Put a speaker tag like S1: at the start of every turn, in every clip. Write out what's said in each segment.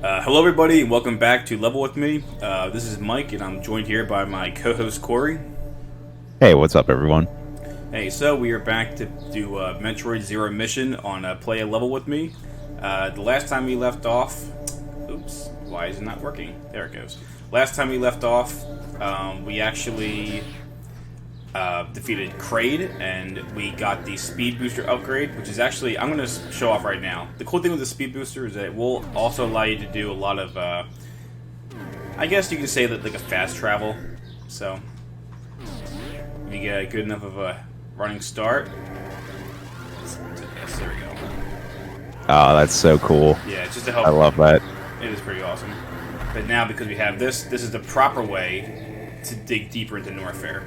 S1: Hello, everybody, and welcome back to Level with Me. This is Mike, and I'm joined here by my co-host Corey.
S2: Hey, what's up, everyone?
S1: Hey, so we are back to do Metroid Zero Mission on Play a Level with Me. The last time we left off, oops, why is it not working? There it goes. Last time we left off, we actually defeated Kraid, and we got the Speed Booster upgrade, which is actually, I'm going to show off right now. The cool thing with the Speed Booster is that it will also allow you to do a lot of, I guess you could say that like a fast travel. So, if you get a good enough of a running start. Yes, there we go.
S2: Oh, that's so cool.
S1: Yeah, it's just to help.
S2: I love that.
S1: It is pretty awesome. But now, because we have this is the proper way to dig deeper into Norfair.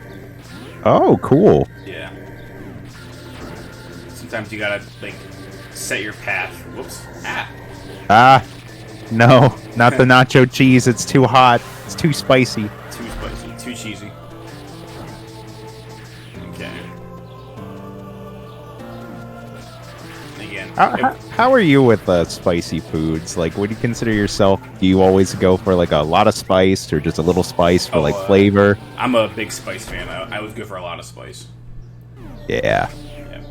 S2: Oh, cool.
S1: Yeah. Sometimes you gotta, like, set your path. Whoops. Ah!
S2: Ah, no, not the nacho cheese. It's too hot. It's too spicy.
S1: Too spicy. Too cheesy. Okay. Again.
S2: How are you with spicy foods? Like, would you consider yourself, do you always go for, like, a lot of spice or just a little spice for, like, flavor?
S1: I'm a big spice fan. I would go for a lot of spice.
S2: Yeah.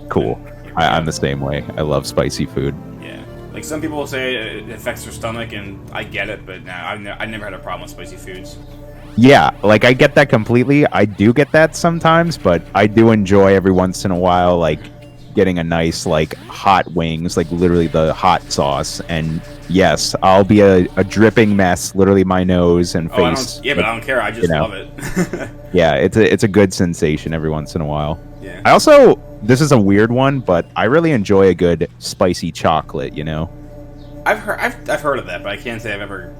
S2: Cool. I'm the same way. I love spicy food.
S1: Yeah. Like, some people will say it affects their stomach, and I get it, but no, I never had a problem with spicy foods.
S2: Yeah, like, I get that completely. I do get that sometimes, but I do enjoy every once in a while, like, getting a nice, like, hot wings, like, literally the hot sauce. And yes, I'll be a dripping mess, literally my nose and face.
S1: But I don't care. I just love it.
S2: Yeah, it's a good sensation every once in a while.
S1: Yeah.
S2: I also, this is a weird one, but I really enjoy a good spicy chocolate, you know?
S1: I've heard of that, but I can't say I've ever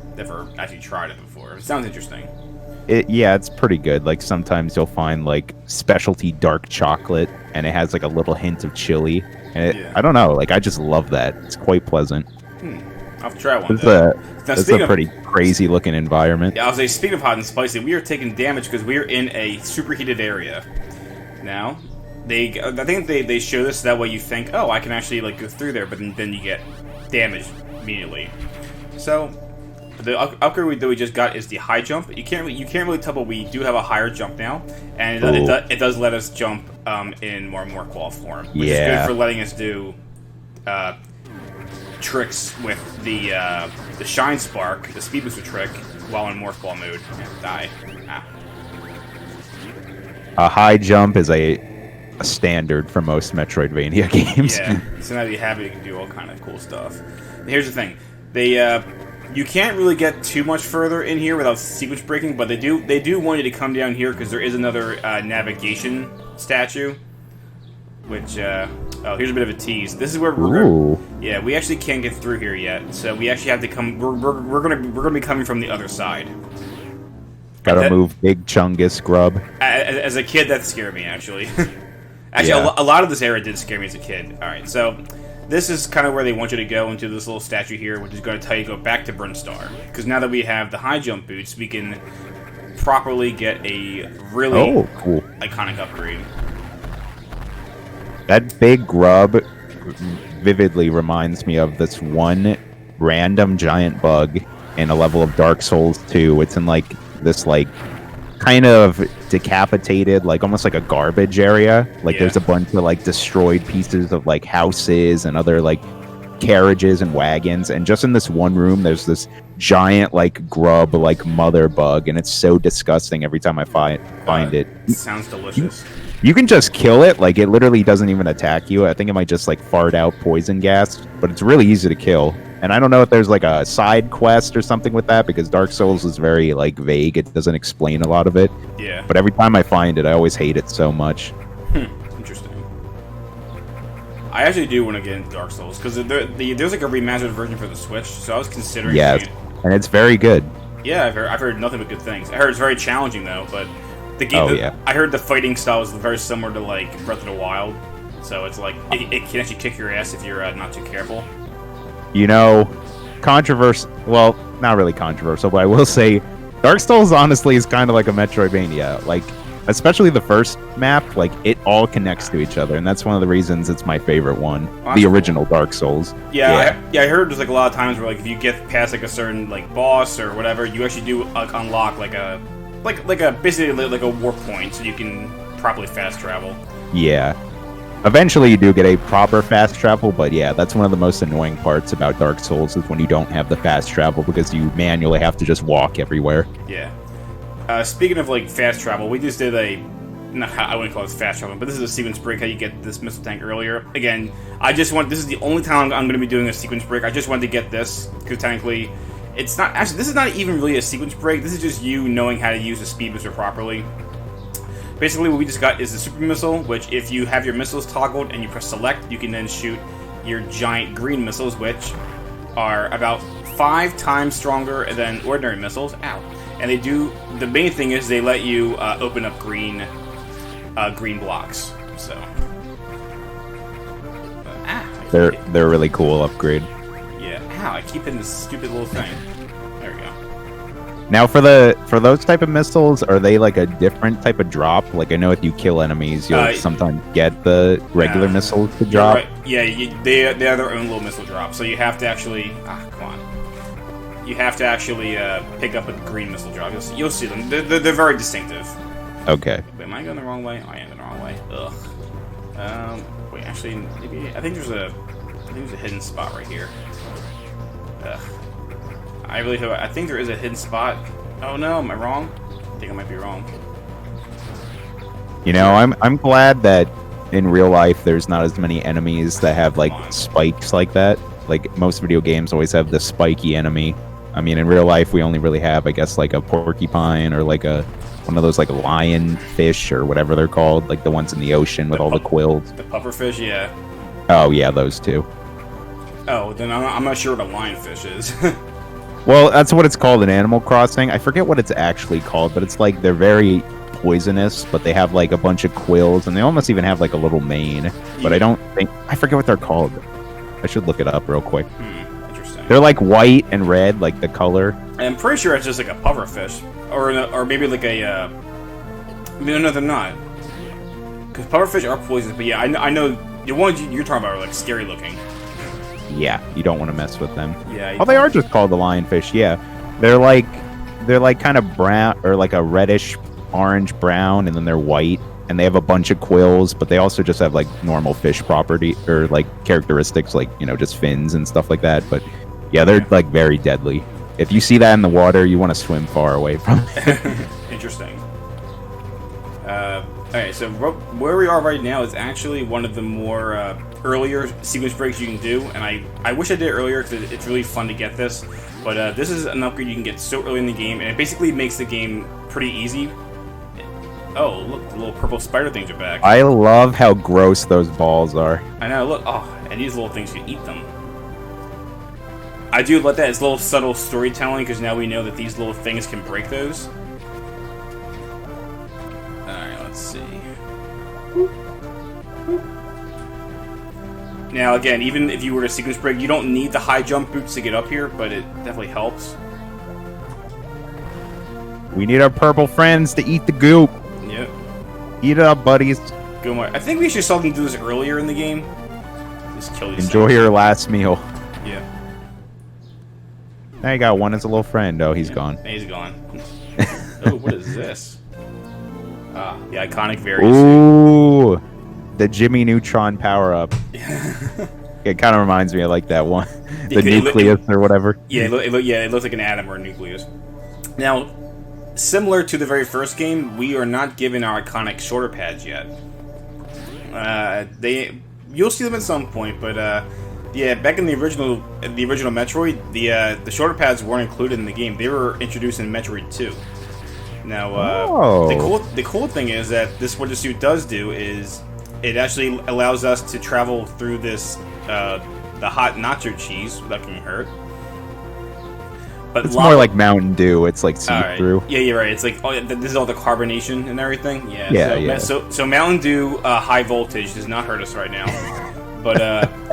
S1: actually tried it before. It sounds interesting.
S2: Yeah, it's pretty good. Like, sometimes you'll find, like, specialty dark chocolate, and it has, like, a little hint of chili. And I don't know, like, I just love that. It's quite pleasant.
S1: I'll have to try one.
S2: It's a pretty crazy-looking environment.
S1: Yeah, I was saying, speaking of hot and spicy, we are taking damage because we are in a superheated area. Now, I think they show this so that way you think, oh, I can actually, like, go through there, but then you get damaged immediately. So, the upgrade that we just got is the high jump. You can't really tell, but we do have a higher jump now, and it does let us jump in more Morqual form, which is good for letting us do tricks with the Shine Spark, the Speed Booster trick, while in Morph mode. Die. Ah.
S2: A high jump is a standard for most Metroidvania games.
S1: Yeah, so now that you have it, you can do all kind of cool stuff. And here's the thing: you can't really get too much further in here without sequence breaking, but they do want you to come down here because there is another navigation statue. Which here's a bit of a tease. This is where we actually can't get through here yet, so we actually have to come. We're gonna be coming from the other side.
S2: Gotta move Big Chungus Grub.
S1: As a kid, that scared me actually. A lot of this area did scare me as a kid. All right, so this is kind of where they want you to go into this little statue here, which is going to tell you to go back to Brinstar. Because now that we have the high jump boots, we can properly get a really
S2: cool
S1: iconic upgrade.
S2: That big grub vividly reminds me of this one random giant bug in a level of Dark Souls 2. It's in, like, this, like, kind of decapitated, like, almost like a garbage area. Like, there's a bunch of, like, destroyed pieces of, like, houses and other, like, carriages and wagons. And just in this one room, there's this giant, like, grub, like, mother bug. And it's so disgusting every time I find it.
S1: Sounds delicious.
S2: You can just kill it. Like, it literally doesn't even attack you. I think it might just, like, fart out poison gas. But it's really easy to kill. And I don't know if there's, like, a side quest or something with that, because Dark Souls is very, like, vague. It doesn't explain a lot of it.
S1: Yeah.
S2: But every time I find it, I always hate it so much.
S1: Interesting. I actually do want to get into Dark Souls, because there's, like, a remastered version for the Switch, so I was considering
S2: it. And it's very good.
S1: Yeah, I've heard nothing but good things. I heard it's very challenging, though, but the game... I heard the fighting style is very similar to, like, Breath of the Wild, so it's like, it can actually kick your ass if you're not too careful.
S2: You know, well, not really controversial, but I will say Dark Souls honestly is kind of like a Metroidvania. Like, especially the first map, like it all connects to each other, and that's one of the reasons it's my favorite one.
S1: Oh,
S2: the original Dark Souls.
S1: Yeah, I heard there's like a lot of times where like if you get past like a certain like boss or whatever, you actually do unlock like a basically like a warp point, so you can properly fast travel.
S2: Yeah. Eventually you do get a proper fast travel, but yeah, that's one of the most annoying parts about Dark Souls is when you don't have the fast travel because you manually have to just walk everywhere.
S1: Yeah. Speaking of like fast travel, we just did I wouldn't call it fast travel, but this is a sequence break how you get this missile tank earlier. Again, this is the only time I'm going to be doing a sequence break. I just wanted to get this, because technically, it's not, actually, this is not even really a sequence break. This is just you knowing how to use the speed booster properly. Basically, what we just got is the super missile, which if you have your missiles toggled and you press select, you can then shoot your giant green missiles, which are about 5 times stronger than ordinary missiles. Ow. And they do, the main thing is they let you open up green blocks. So,
S2: they're a really cool upgrade.
S1: Yeah. Ow! I keep hitting this stupid little thing. There we go.
S2: Now for those type of missiles, are they like a different type of drop? Like I know if you kill enemies, you'll sometimes get the regular missiles to drop.
S1: Right. Yeah, they have their own little missile drop. So you have to actually come on. You have to actually pick up a green missile drop. You'll see them. They're very distinctive.
S2: Okay.
S1: Wait, am I going the wrong way? I am going the wrong way. Ugh. Wait, actually, maybe I think there's a hidden spot right here. Ugh. I think there is a hidden spot. Oh no, am I wrong? I think I might be wrong.
S2: You know, I'm glad that in real life there's not as many enemies that have like spikes like that. Like most video games always have the spiky enemy. I mean, in real life we only really have, I guess, like a porcupine or like one of those like lion fish or whatever they're called, like the ones in the ocean with all the quills.
S1: The pufferfish, yeah.
S2: Oh yeah, those two.
S1: Oh, then I'm not sure what a lionfish is.
S2: Well, that's what it's called in Animal Crossing. I forget what it's actually called, but it's like they're very poisonous, but they have like a bunch of quills, and they almost even have like a little mane. But I forget what they're called. I should look it up real quick.
S1: Interesting.
S2: They're like white and red, like the color.
S1: I'm pretty sure it's just like a pufferfish, or maybe like a. No, they're not. Because pufferfish are poisonous, but yeah, I know the ones you're talking about are like scary looking.
S2: Yeah, you don't want to mess with them.
S1: Yeah.
S2: Oh, they are just called the lionfish. Yeah, they're like kind of brown or like a reddish orange brown, and then they're white, and they have a bunch of quills, but they also just have like normal fish property or like characteristics, like just fins and stuff like that. But yeah, they're like very deadly. If you see that in the water, you want to swim far away from it.
S1: Interesting. Alright, so where we are right now is actually one of the more earlier sequence breaks you can do, and I wish I did it earlier because it's really fun to get this, but this is an upgrade you can get so early in the game, and it basically makes the game pretty easy. Oh, look, the little purple spider things are back.
S2: I love how gross those balls are.
S1: I know, look, and these little things, you eat them. I do like that, it's a little subtle storytelling, because now we know that these little things can break those. Let's see. Now, again, even if you were to sequence break, you don't need the high jump boots to get up here, but it definitely helps.
S2: We need our purple friends to eat the goop.
S1: Yep.
S2: Eat it up, buddies.
S1: Go more. I think we should saw them do this earlier in the game. Just kill these
S2: Enjoy
S1: things.
S2: your last meal.
S1: Yeah.
S2: Now you got one as a little friend. Oh, he's gone.
S1: He's gone. Oh, what is this? The iconic various.
S2: Ooh, the Jimmy Neutron power-up. It kind of reminds me of like that one, the nucleus or whatever.
S1: Yeah, it looks like an atom or a nucleus. Now, similar to the very first game, we are not given our iconic shoulder pads yet. You'll see them at some point, but yeah, back in the original Metroid, the shoulder pads weren't included in the game. They were introduced in Metroid 2. Now, the cool thing is that what the suit does do is it actually allows us to travel through this the hot nacho cheese without getting hurt. But
S2: it's more like Mountain Dew. It's like see-through.
S1: Yeah, you're right. It's like this is all the carbonation and everything.
S2: Yeah.
S1: So Mountain Dew high voltage does not hurt us right now, but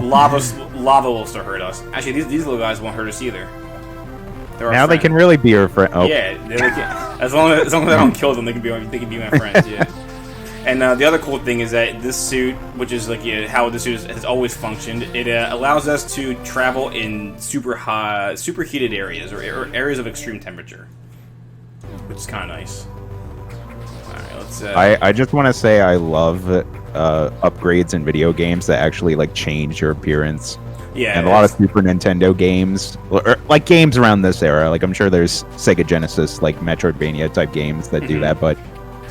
S1: lava will still hurt us. Actually, these little guys won't hurt us either. They're our
S2: Now they
S1: friend.
S2: can really be your friend. Oh.
S1: Yeah, as long as I don't kill them, they can be my friends. Yeah. And the other cool thing is that this suit, which is like how the suit has always functioned, it allows us to travel in superheated areas or areas of extreme temperature, which is kind of nice. All right, let's.
S2: I just want to say I love upgrades in video games that actually like change your appearance.
S1: Yeah,
S2: and a lot of Super Nintendo games, or like games around this era. Like I'm sure there's Sega Genesis, like Metroidvania type games that do that, but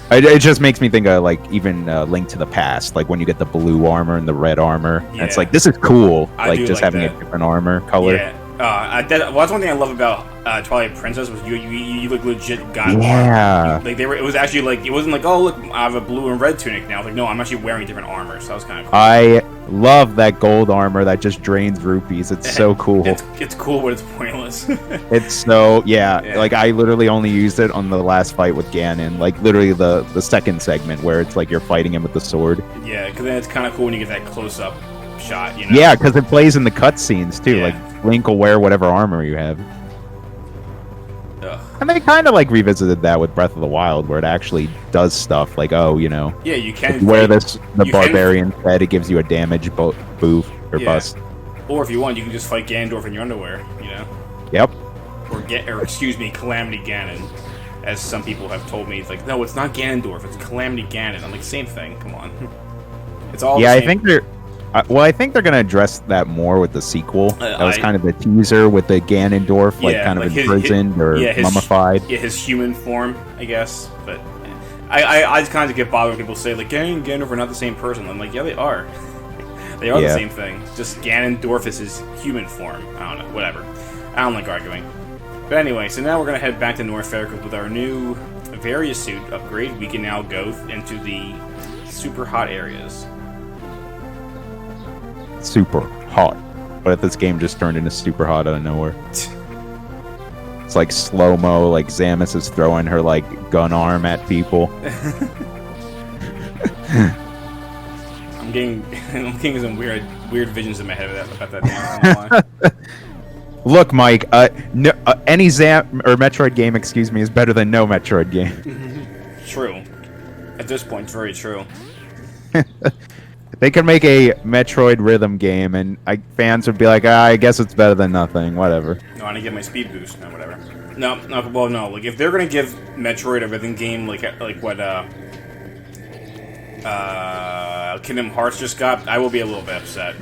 S2: it just makes me think of like even Link to the Past, like when you get the blue armor and the red armor. And it's like, this is cool, like just having a different armor color.
S1: Yeah. Well, that's one thing I love about Twilight Princess was you like legit got
S2: armor.
S1: Like it was actually like, it wasn't like, oh look, I have a blue and red tunic now. I was like, no, I'm actually wearing different armor, so that was kind of cool.
S2: I love that gold armor that just drains rupees. It's so cool.
S1: It's cool, but it's pointless.
S2: It's so like I literally only used it on the last fight with Ganon, like literally the second segment where it's like you're fighting him with the sword.
S1: Yeah, because then it's kind of cool when you get that close up shot, you know?
S2: Yeah, because it plays in the cutscenes too. Like Link will wear whatever armor you have.
S1: Ugh.
S2: And they kind of like revisited that with Breath of the Wild, where it actually does stuff like, oh, you know,
S1: yeah, you can
S2: wear the barbarian head, it gives you a damage boof or bust.
S1: Or if you want, you can just fight Ganondorf in your underwear, you know?
S2: Yep.
S1: Or excuse me, Calamity Ganon, as some people have told me. It's like, no, it's not Ganondorf, it's Calamity Ganon. I'm like, same thing. Come on. It's all.
S2: Yeah, I think they're. I think they're gonna address that more with the sequel. That was kind of the teaser with the Ganondorf, like kind of imprisoned or mummified.
S1: Yeah, his human form, I guess. But I just kind of get bothered when people say like Ganon and Ganondorf are not the same person. I'm like, yeah, they are. They are the same thing. Just Ganondorf is his human form. I don't know. Whatever. I don't like arguing. But anyway, so now we're gonna head back to North Fair because with our new various suit upgrade, we can now go into the super hot areas.
S2: Super hot. What if this game just turned into super hot out of nowhere? It's like slow-mo, like Samus is throwing her like gun arm at people.
S1: I'm getting some weird visions in my head about that now.
S2: Look, Mike, any Metroid game, excuse me, is better than no Metroid game.
S1: True. At this point, it's very true.
S2: They could make a Metroid rhythm game, and fans would be like, I guess it's better than nothing, whatever.
S1: No, I want to get my speed boost, no, whatever. No, well, no, like, if they're gonna give Metroid a rhythm game, like what, Kingdom Hearts just got, I will be a little bit upset.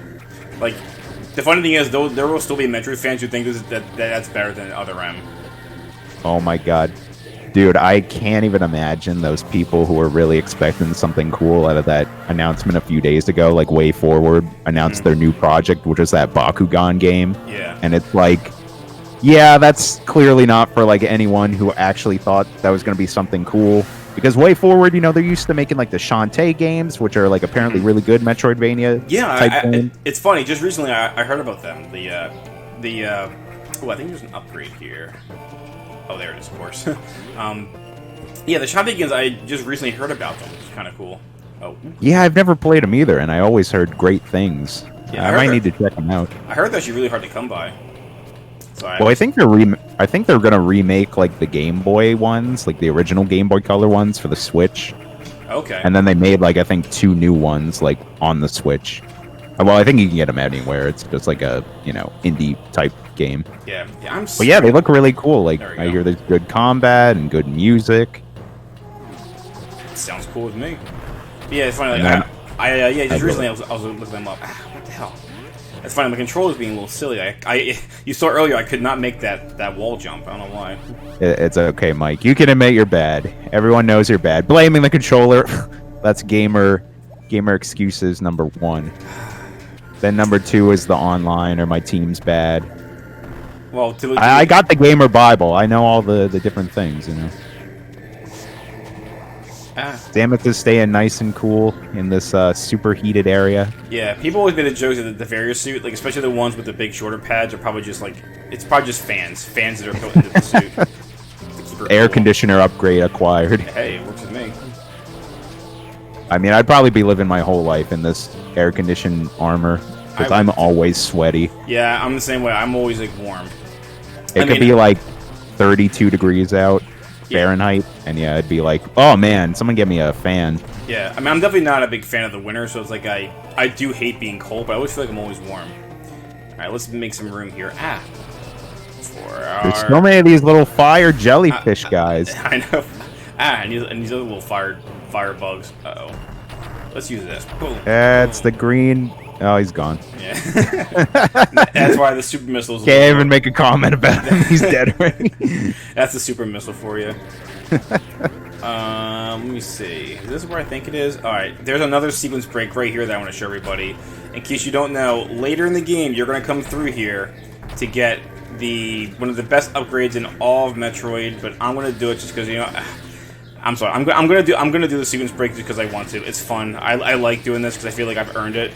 S1: Like, the funny thing is, though, there will still be Metroid fans who think that's better than Other M.
S2: Oh my god. Dude, I can't even imagine those people who were really expecting something cool out of that announcement a few days ago, like Way Forward announced their new project, which is that Bakugan game.
S1: Yeah.
S2: And it's like, yeah, that's clearly not for like anyone who actually thought that was going to be something cool. Because Way Forward, you know, they're used to making like the Shantae games, which are like apparently really good Metroidvania.
S1: Yeah, it's funny. Just recently, I heard about them. I think there's an upgrade here. Oh, there it is, of course. Yeah, the Shantae games, I just recently heard about them. It's kind of cool. Oh.
S2: Yeah, I've never played them either, and I always heard great things.
S1: Yeah,
S2: I might need to check them out.
S1: I heard they're actually really hard to come by. So
S2: I think they're gonna remake like the Game Boy ones, like the original Game Boy Color ones for the Switch.
S1: Okay.
S2: And then they made like I think 2 new ones like on the Switch. Well, I think you can get them anywhere. It's just like a indie type game.
S1: Yeah.
S2: But yeah, they look really cool. Like I hear there's good combat and good music.
S1: Sounds cool with me. Yeah, it's funny. Like, just recently I was looking them up. What the hell? It's funny. My controller's being a little silly. You saw earlier I could not make that wall jump. I don't know why.
S2: It's okay, Mike. You can admit you're bad. Everyone knows you're bad. Blaming the controller. That's gamer excuses number 1. Then number 2 is the online or my team's bad.
S1: Well,
S2: I got the gamer Bible. I know all the different things, Samus is staying nice and cool in this super heated area.
S1: Yeah, people always made the jokes that the various suit, like especially the ones with the big shoulder pads, are probably just like it's probably just fans that are built into the suit. To keep
S2: Air conditioner upgrade acquired.
S1: Hey, it works with me.
S2: I mean, I'd probably be living my whole life in this air conditioned armor because I'm always sweaty.
S1: Yeah, I'm the same way. I'm always like warm.
S2: It could be like 32 degrees out Fahrenheit, and yeah, I'd be like, oh man, someone get me a fan.
S1: Yeah, I mean, I'm definitely not a big fan of the winter, so it's like I do hate being cold, but I always feel like I'm always warm. All right, let's make some room here.
S2: There's so many of these little fire jellyfish guys.
S1: I know. And these other little fire bugs. Uh-oh. Let's use this. Boom.
S2: That's the green. Oh, he's gone.
S1: Yeah. That's why the super missiles.
S2: Can't even make a comment about him. He's dead already.
S1: That's the super missile for you. Let me see. Is this where I think it is? Alright, there's another sequence break right here that I want to show everybody. In case you don't know, later in the game, you're going to come through here to get one of the best upgrades in all of Metroid, but I'm going to do it just because, you know... I'm sorry. I'm gonna do the sequence break just because I want to. It's fun. I like doing this because I feel like I've earned it.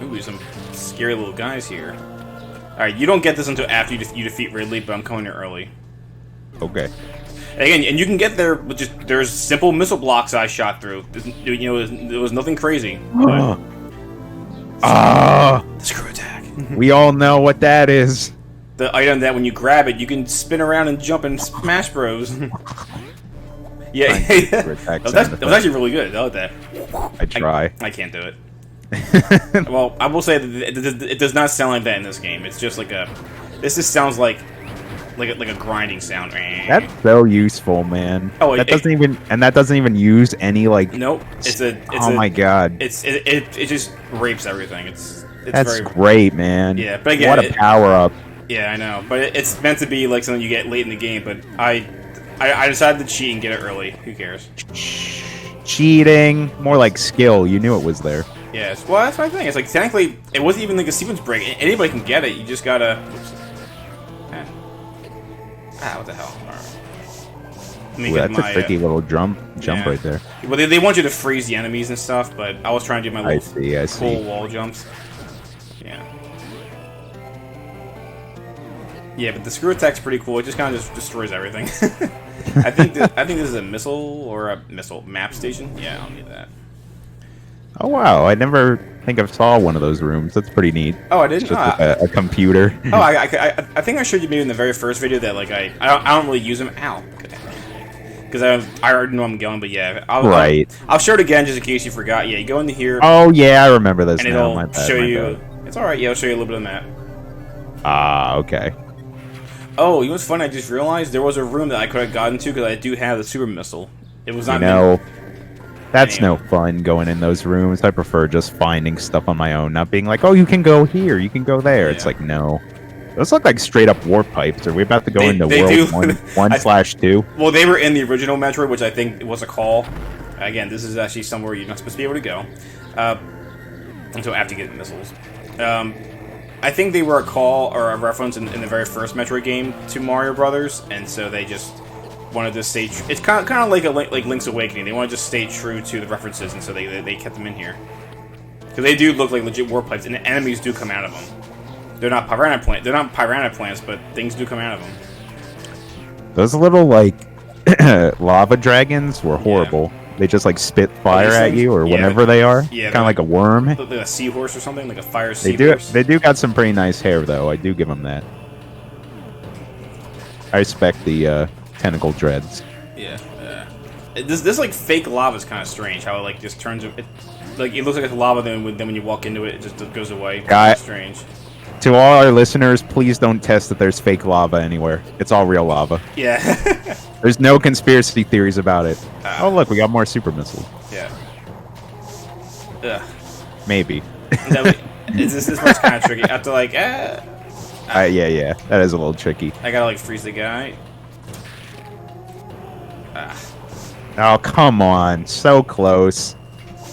S1: Ooh, some scary little guys here. All right, you don't get this until after you defeat Ridley, but I'm coming here early.
S2: Okay.
S1: Again, and you can get there with just there's simple missile blocks I shot through. You know, there was nothing crazy. The screw attack.
S2: We all know what that is.
S1: The item that when you grab it, you can spin around and jump in Smash Bros. Yeah, that was actually really good. I like that.
S2: I try.
S1: I can't do it. Well, I will say that it does not sound like that in this game. It's just like this just sounds like a grinding sound.
S2: That's so useful, man.
S1: Oh,
S2: that doesn't even use any like.
S1: Nope.
S2: Oh my god.
S1: It just rapes everything.
S2: That's great, man.
S1: Yeah, but again,
S2: what a power up.
S1: Yeah, I know, but it's meant to be like something you get late in the game. But I decided to cheat and get it early. Who cares?
S2: Cheating, more like skill. You knew it was there.
S1: Yes. Well, that's my thing. It's like technically, it wasn't even like a sequence break. Anybody can get it. You just gotta. Oops. What the hell? All right.
S2: Ooh, that's a tricky little jump right there.
S1: Well, they want you to freeze the enemies and stuff, but I was trying to do my little cool wall jumps. Yeah. Yeah, but the screw attack's pretty cool. It just kind of just destroys everything. I think this is a missile or a missile map station. Yeah, I don't need that.
S2: Oh wow! I never think I saw one of those rooms. That's pretty neat.
S1: Oh, I didn't.
S2: Just a computer.
S1: Oh, I think I showed you maybe in the very first video that like I don't really use them. Ow. Because I already know I'm going, but yeah, I'll show it again just in case you forgot. Yeah, you go into here.
S2: Oh yeah, I remember this.
S1: And it'll show you. It's all right. Yeah, I'll show you a little bit of the map.
S2: Ah, okay.
S1: Oh, you know what's funny? I just realized there was a room that I could have gotten to because I do have the super missile. It was not.
S2: That's no fun going in those rooms. I prefer just finding stuff on my own, not being like, oh, you can go here, you can go there. Yeah. It's like, no. Those look like straight up warp pipes. Are we about to go into World 1/2?
S1: Well, they were in the original Metroid, which I think was a call. Again, this is actually somewhere you're not supposed to be able to go until after you get the missiles. I think they were a call or a reference in the very first Metroid game to Mario Brothers, and so they just wanted to stay. It's kind of like Link's Awakening. They want to just stay true to the references, and so they kept them in here because they do look like legit warp pipes, and the enemies do come out of them. They're not piranha plants. They're not piranha plants, but things do come out of them.
S2: Those little like lava dragons were horrible. Yeah. They just like spit fire at you or whatever they are. Yeah, kind of like a worm.
S1: Like a seahorse or something, like a fire seahorse.
S2: They do got some pretty nice hair though. I do give them that. I respect the tentacle dreads.
S1: Yeah. This like fake lava is kind of strange. How it like just turns it like it looks like it's lava, then when you walk into it, it just goes away. It's strange.
S2: To all our listeners, please don't test that there's fake lava anywhere. It's all real lava.
S1: Yeah.
S2: There's no conspiracy theories about it. Oh, look, we got more super missiles.
S1: Yeah. Ugh.
S2: Maybe.
S1: This one's kind of tricky. I have to, like,
S2: yeah. That is a little tricky.
S1: I gotta, like, freeze the guy.
S2: Oh, come on. So close.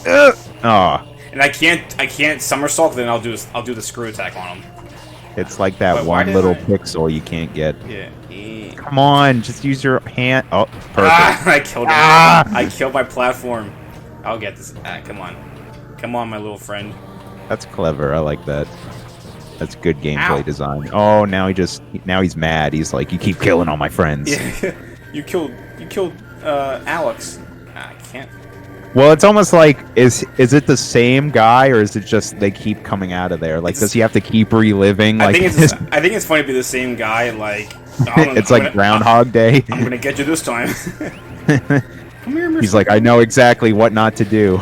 S2: Oh.
S1: And I can't somersault, then I'll do the screw attack on him.
S2: It's like that one little pixel you can't get.
S1: Yeah.
S2: Come on, just use your hand. Oh, perfect.
S1: I killed him. I killed my platform. I'll get this. Come on. Come on, my little friend.
S2: That's clever. I like that. That's good gameplay design. Oh, now he's mad. He's like, you keep killing all my friends.
S1: Yeah. you killed Alex. I can't.
S2: Well, it's almost like is it the same guy or is it just they keep coming out of there? Like, does he have to keep reliving?
S1: I think it's funny to be the same guy. Like,
S2: It's like Groundhog Day.
S1: I'm gonna get you this time. Come here, Mr.
S2: He's like, I know exactly what not to do.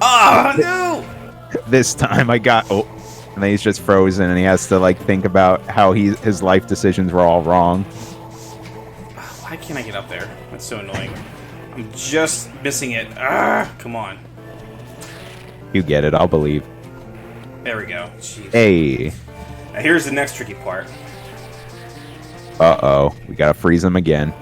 S1: Oh no!
S2: This time I got. Oh, and then he's just frozen, and he has to like think about how his life decisions were all wrong.
S1: Why can't I get up there? That's so annoying. I'm just missing it. Ah, come on.
S2: You get it, I'll believe.
S1: There we go. Jeez.
S2: Hey.
S1: Now here's the next tricky part.
S2: Uh-oh. We gotta freeze him again.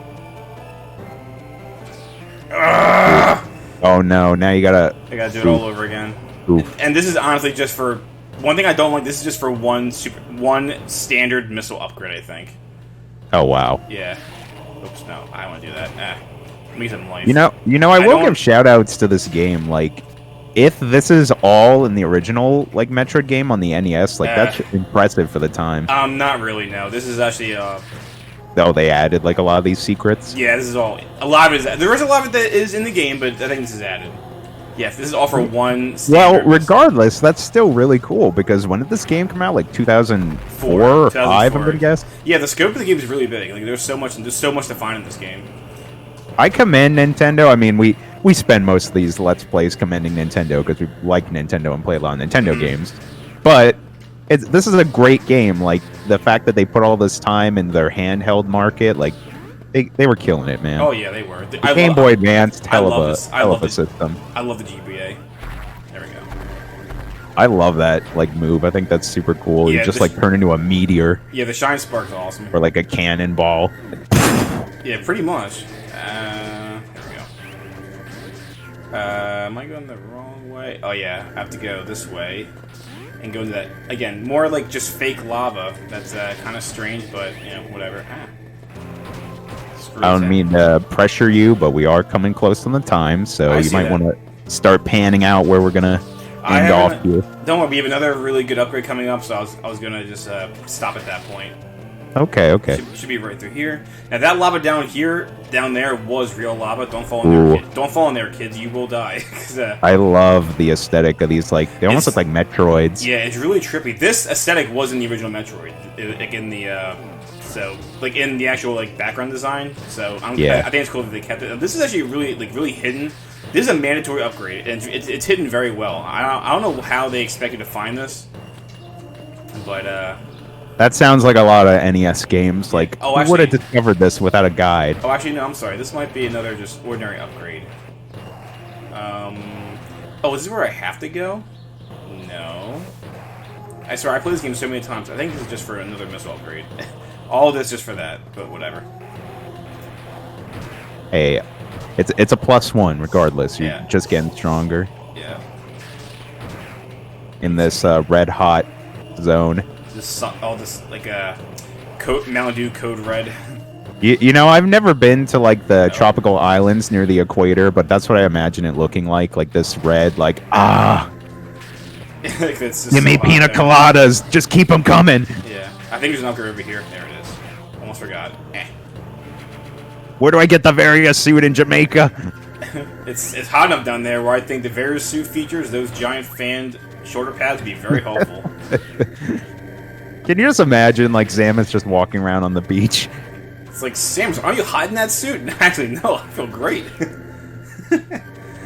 S2: Oh no, now you gotta...
S1: I gotta do it all over again.
S2: Oof.
S1: And this is honestly just for... One thing I don't like, this is just for one standard missile upgrade, I think.
S2: Oh, wow.
S1: Yeah. Oops, no. I don't want to do that. Let me get some life.
S2: You know, I will give shout-outs to this game, like... If this is all in the original, like, Metroid game on the NES, like, that's impressive for the time.
S1: Not really, no. This is actually,
S2: Oh, they added, like, a lot of these secrets?
S1: Yeah, this is all... A lot of it is... There is a lot of it that is in the game, but I think this is added. Yes, this is all for one...
S2: Well, regardless, that's still really cool, because when did this game come out? Like, 2004 or 5, I'm gonna guess?
S1: Yeah, the scope of the game is really big. Like, there's so much to find in this game.
S2: I commend Nintendo. I mean, we spend most of these Let's Plays commending Nintendo because we like Nintendo and play a lot of Nintendo games. But this is a great game. Like, the fact that they put all this time in their handheld market, like, they were killing it, man.
S1: Oh, yeah, they were.
S2: The Game Boy Advance, hell of a system.
S1: I love the GBA. There we go.
S2: I love that, like, move. I think that's super cool.
S1: Yeah,
S2: you just, like, turn into a meteor.
S1: Yeah, the Shine Spark's awesome.
S2: Or, like, a cannonball.
S1: Yeah, pretty much. There we go. Am I going the wrong way? Oh yeah, I have to go this way and go into that again. More like just fake lava. That's kind of strange, but you know, whatever.
S2: I don't mean to pressure you, but we are coming close on the time, so you might want to start panning out where we're gonna end off here.
S1: Don't worry, we have another really good upgrade coming up, so I was gonna just stop at that point.
S2: Okay.
S1: Should be right through here. Now that lava down there was real lava. Don't fall in there. Don't fall in there, kids. You will die.
S2: I love the aesthetic of these. Like, they almost look like Metroids.
S1: Yeah, it's really trippy. This aesthetic was in the original Metroid. Like in the in the actual like background design. So I think it's cool that they kept it. This is actually really hidden. This is a mandatory upgrade, and it's hidden very well. I don't know how they expected to find this, but.
S2: That sounds like a lot of NES games. Like, who would have discovered this without a guide?
S1: Oh, actually, no, I'm sorry. This might be another just ordinary upgrade. Oh, is this where I have to go? No. I swear, I played this game so many times. I think this is just for another missile upgrade. All of this just for that, but whatever.
S2: Hey, it's a +1 regardless. You're just getting stronger.
S1: Yeah.
S2: In this red hot zone.
S1: All this like Mountain Dew Code Red.
S2: You know, I've never been to like the tropical islands near the equator, but that's what I imagine it looking like this red, like give me pina coladas, just keep them coming.
S1: Yeah, I think there's an upgrade over here. There it is. Almost forgot.
S2: Where do I get the Various suit in Jamaica?
S1: It's hot enough down there where I think the Various suit features those giant fanned shoulder pads would be very helpful.
S2: Can you just imagine, like, Samus just walking around on the beach?
S1: It's like, Samus, aren't you hiding that suit? Actually, no, I feel great.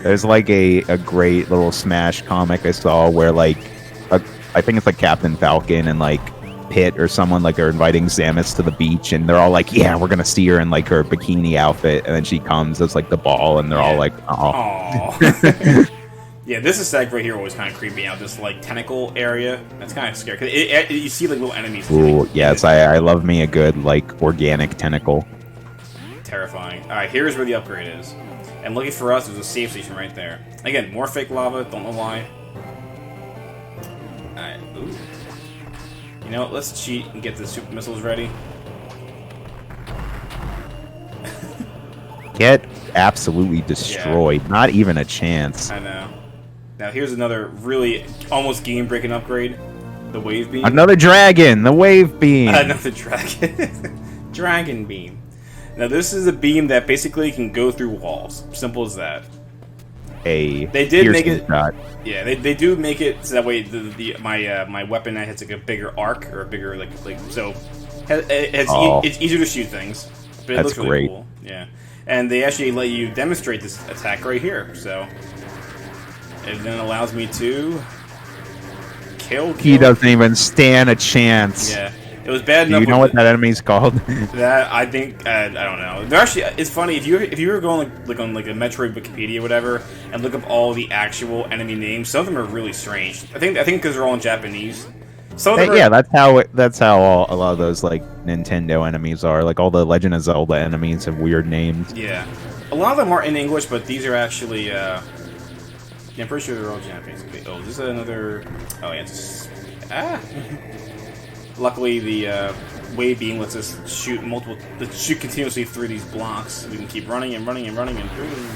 S2: There's, like, a great little Smash comic I saw where, like, I think it's, like, Captain Falcon and, like, Pit or someone, like, are inviting Samus to the beach, and they're all like, yeah, we're gonna see her in, like, her bikini outfit, and then she comes as, like, the ball, and they're all like, oh.
S1: Yeah, this aesthetic right here was kind of creepy out. This like tentacle area, that's kind of scary. Cause you see like little enemies.
S2: Ooh, yes, I love me a good like organic tentacle.
S1: Terrifying. All right, here's where the upgrade is, and looking for us, there's a save station right there. Again, more fake lava. Don't know why. All right. Ooh. You know what? Let's cheat and get the super missiles ready.
S2: Get absolutely destroyed. Yeah. Not even a chance.
S1: I know. Now here's another really almost game-breaking upgrade. The Wave Beam.
S2: Another dragon! The Wave Beam!
S1: Another dragon. Dragon Beam. Now this is a beam that basically can go through walls. Simple as that.
S2: a
S1: They did make
S2: piercing
S1: it.
S2: shot.
S1: Yeah, they do make it so that way my weapon has like a bigger arc or a bigger like so it's easier to shoot things. But it
S2: That's
S1: looks really
S2: great.
S1: cool. Yeah, and they actually let you demonstrate this attack right here. So it then allows me to kill.
S2: He doesn't even stand a chance.
S1: Yeah, it was bad
S2: Do
S1: enough.
S2: you know what that enemy's called?
S1: That I think I don't know. They're actually it's funny if you were going like on like a Metroid Wikipedia or whatever and look up all the actual enemy names. Some of them are really strange. I think because they're all in Japanese. Some of them
S2: Yeah, that's how a lot of those like Nintendo enemies are. Like all the Legend of Zelda enemies have weird names.
S1: Yeah, a lot of them are in English, but these are actually. Yeah, I'm pretty sure they're all Japanese. Okay. Oh, this is another. Oh yeah, Luckily, the wave beam lets us shoot shoot continuously through these blocks. We can keep running and running and running and boom.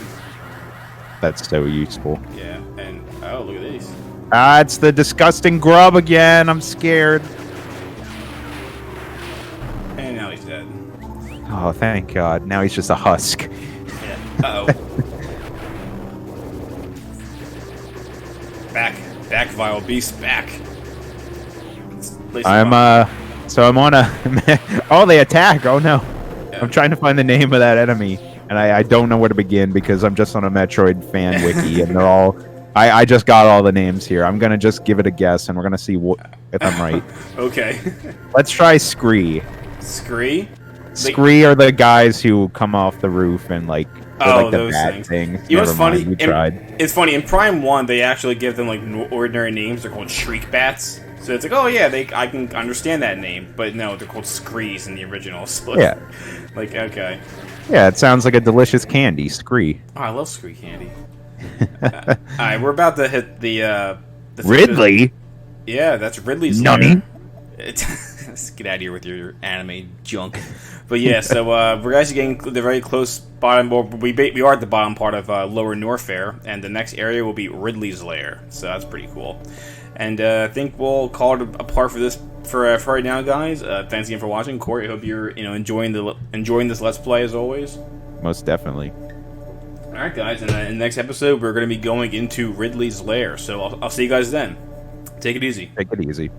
S2: That's so useful.
S1: Yeah, and oh, look at these.
S2: Ah, it's the disgusting grub again. I'm scared.
S1: And now he's dead.
S2: Oh, thank God. Now he's just a husk.
S1: Yeah. Uh-oh. Back, vile beast, back.
S2: I'm on a. Oh, they attack. Oh no.
S1: Yeah.
S2: I'm trying to find the name of that enemy, and I don't know where to begin because I'm just on a Metroid fan wiki, and they're all. I just got all the names here. I'm gonna just give it a guess, and we're gonna see if I'm right.
S1: Okay.
S2: Let's try Scree.
S1: Scree?
S2: Scree are the guys who come off the roof and like they're like the
S1: those
S2: bad things.
S1: You know what's funny?
S2: We tried.
S1: It's funny in Prime 1 they actually give them like ordinary names. They're called shriek bats. So it's like, oh yeah, I can understand that name, but no, they're called Screes in the original. So
S2: Yeah.
S1: Like okay.
S2: Yeah, it sounds like a delicious candy, Scree.
S1: Oh, I love Scree candy. All right, we're about to hit the
S2: Ridley.
S1: Yeah, that's Ridley's
S2: Nani?
S1: Let's get out of here with your anime junk. But yeah, so we're actually getting the very close bottom. We are at the bottom part of Lower Norfair, and the next area will be Ridley's Lair. So that's pretty cool. And I think we'll call it a part for this for right now, guys. Thanks again for watching, Corey. I hope you're enjoying this Let's Play as always.
S2: Most definitely.
S1: All right, guys. In the next episode, we're going to be going into Ridley's Lair. So I'll see you guys then. Take it easy.
S2: Take it easy.